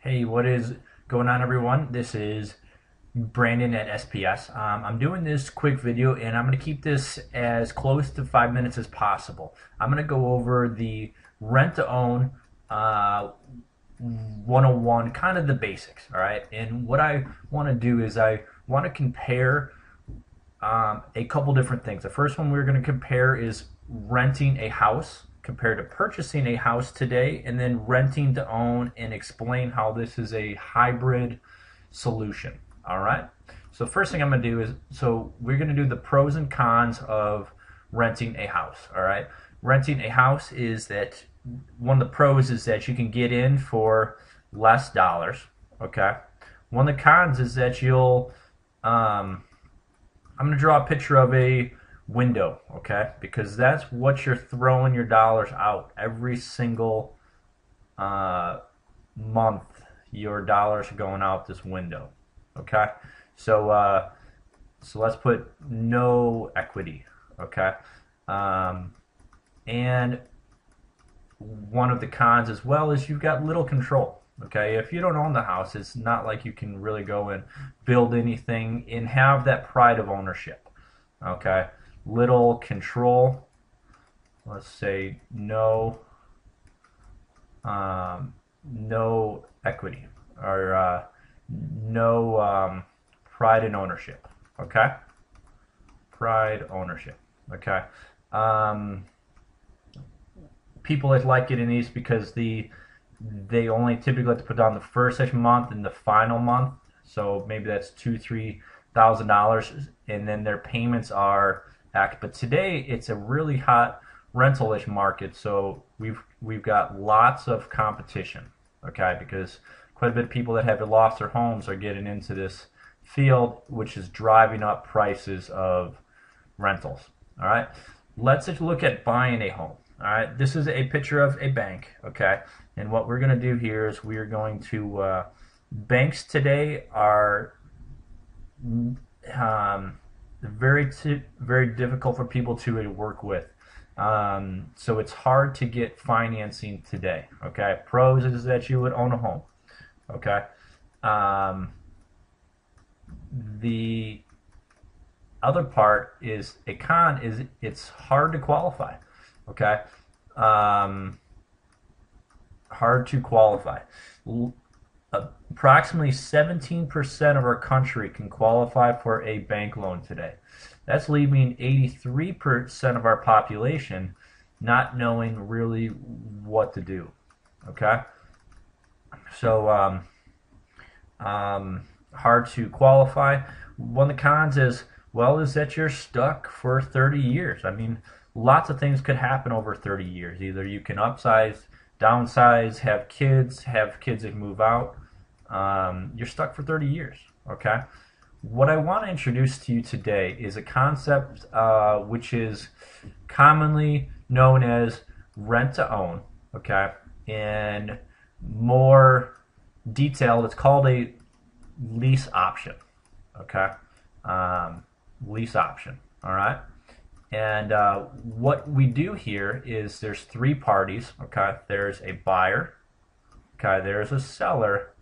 Hey, what is going on, everyone? This is Brandon at SPS. I'm doing this quick video and I'm going to keep this as close to 5 minutes as possible. I'm going to go over the rent to own 101, kind of the basics, all right? And what I want to do is I want to compare a couple different things. The first one we're going to compare is renting a house compared to purchasing a house today, and then renting to own, and explain how this is a hybrid solution. All right. So first thing I'm going to do is, so we're going to do the pros and cons of renting a house. All right. Renting a house is that one of the pros is that you can get in for less dollars. Okay. One of the cons is that I'm going to draw a picture of a window, okay? Because that's what you're throwing your dollars out every single month. Your dollars are going out this window, okay? So let's put no equity, okay? And one of the cons as well is you've got little control. Okay, if you don't own the house, it's not like you can really go and build anything and have that pride of ownership. Okay, little control. Let's say no equity, or no pride in ownership. Okay, pride ownership. Okay. People that like getting these because they only typically like to put down the first month and the final month, so maybe that's $2,000-3,000, and then their payments are act. But today it's a really hot rental-ish market, so we've got lots of competition, okay, because quite a bit of people that have lost their homes are getting into this field, which is driving up prices of rentals. All right, let's just look at buying a home. All right, this is a picture of a bank, okay? And what we're going to do here is we are going to, banks today are very difficult for people to work with. So it's hard to get financing today, okay? Pros is that you would own a home, okay? The other part is a con is it's hard to qualify. Okay, hard to qualify. Approximately 17% of our country can qualify for a bank loan today. That's leaving 83% of our population not knowing really what to do. Okay, so hard to qualify. One of the cons is, well, is that you're stuck for 30 years. I mean, lots of things could happen over 30 years. Either you can upsize, downsize, have kids that move out. You're stuck for 30 years, okay? What I want to introduce to you today is a concept which is commonly known as rent to own, okay? In more detail, it's called a lease option, okay? Lease option, all right? And what we do here is there's three parties, okay? There's a buyer, okay? There's a seller,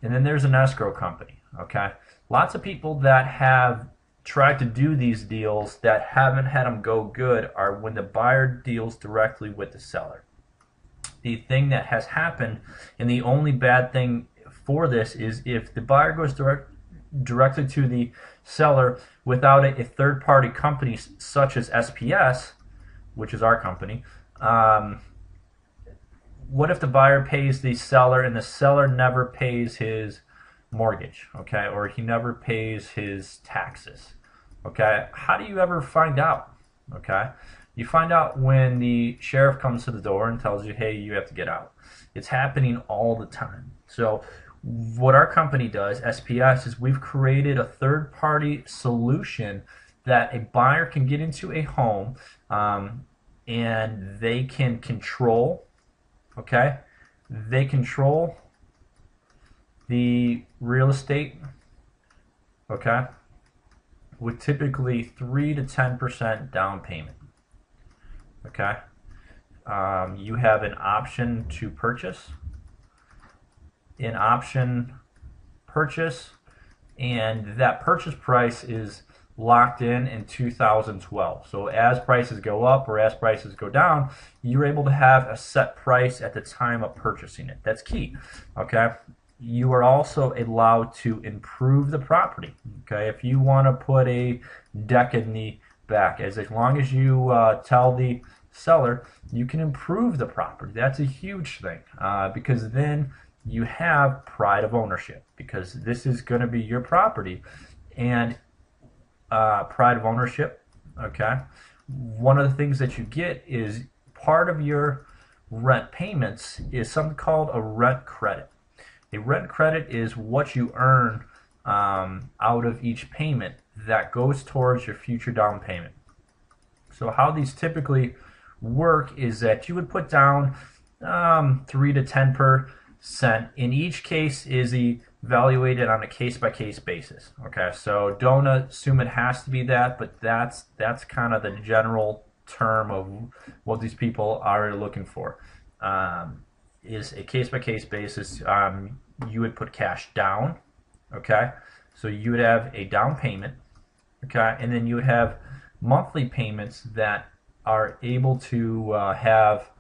and then there's an escrow company, okay? Lots of people that have tried to do these deals that haven't had them go good are when the buyer deals directly with the seller. The thing that has happened, and the only bad thing for this, is if the buyer goes directly to the seller without a third-party company such as SPS, which is our company. What if the buyer pays the seller and the seller never pays his mortgage, okay, or he never pays his taxes, okay? How do you ever find out, okay? You find out when the sheriff comes to the door and tells you, hey, you have to get out. It's happening all the time. So what our company does, SPS, is we've created a third-party solution that a buyer can get into a home, and they can control, okay? They control the real estate, okay, with typically 3 to 10% down payment, okay? You have an option to purchase, an option purchase, and that purchase price is locked in 2012. So as prices go up or as prices go down, you're able to have a set price at the time of purchasing it. That's key. Okay. You are also allowed to improve the property. Okay. If you want to put a deck in the back, as long as you tell the seller, you can improve the property. That's a huge thing, because then you have pride of ownership, because this is going to be your property. And pride of ownership, okay, one of the things that you get is part of your rent payments is something called a rent credit. A rent credit is what you earn out of each payment that goes towards your future down payment. So how these typically work is that you would put down 3 to 10%. In each case is evaluated on a case-by-case basis. Okay, so don't assume it has to be that, but that's kind of the general term of what these people are looking for. Is a case-by-case basis. You would put cash down. Okay, so you would have a down payment. Okay, and then you would have monthly payments that are able to have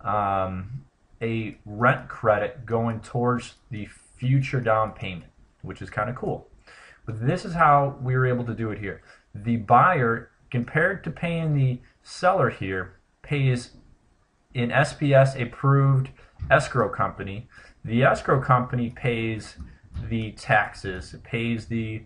a rent credit going towards the future down payment, which is kind of cool. But this is how we were able to do it here. The buyer, compared to paying the seller here, pays an SPS approved escrow company. The escrow company pays the taxes, it pays the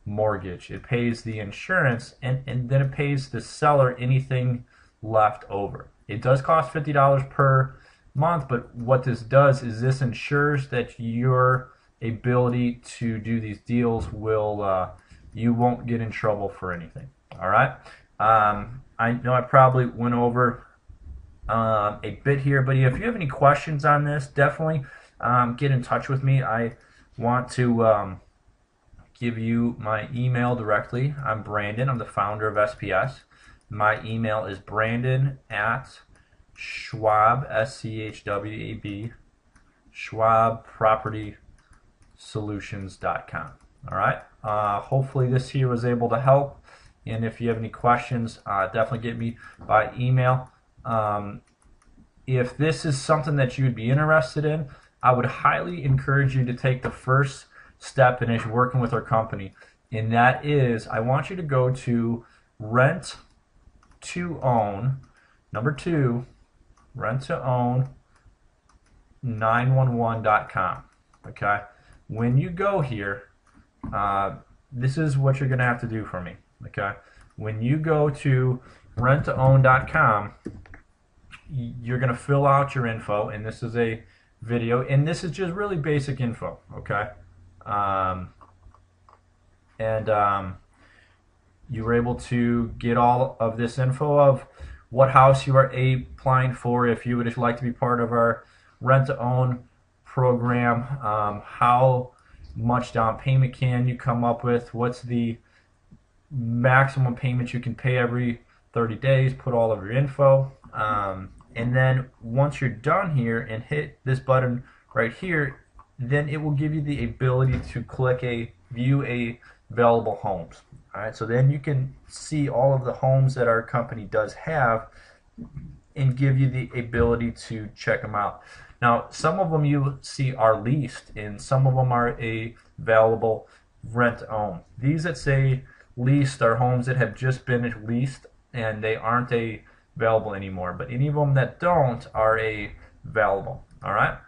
mortgage, it pays the insurance, and then it pays the seller anything left over. It does cost $50 per month, but what this does is this ensures that your ability to do these deals will you won't get in trouble for anything. All right. I know I probably went over a bit here, but if you have any questions on this, definitely get in touch with me. I want to give you my email directly. I'm Brandon. I'm the founder of SPS. My email is Brandon at Schwab, SCHWAB, SchwabPropertySolutions.com. All right. Hopefully this here was able to help. And if you have any questions, definitely get me by email. If this is something that you would be interested in, I would highly encourage you to take the first step in working with our company. And that is, I want you to go to rent to own, number 2, rent2own911.com. Okay, when you go here, this is what you're going to have to do for me. Okay, when you go to rent2own.com, you're going to fill out your info, and this is a video, and this is just really basic info. Okay, you were able to get all of this info of what house you are applying for, if you would like to be part of our rent-to-own program, how much down payment can you come up with, what's the maximum payment you can pay every 30 days, put all of your info. And then once you're done here and hit this button right here, then it will give you the ability to click view available homes. All right, so then you can see all of the homes that our company does have and give you the ability to check them out. Now, some of them you see are leased, and some of them are available rent-own. These that say leased are homes that have just been leased and they aren't available anymore. But any of them that don't are available. All right.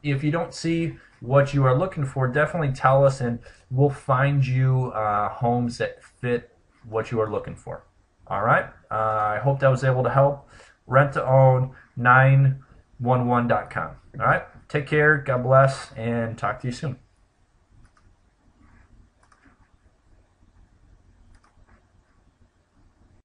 If you don't see what you are looking for, definitely tell us, and we'll find you homes that fit what you are looking for. All right. I hope that was able to help. Rent2own911.com. All right. Take care. God bless, and talk to you soon.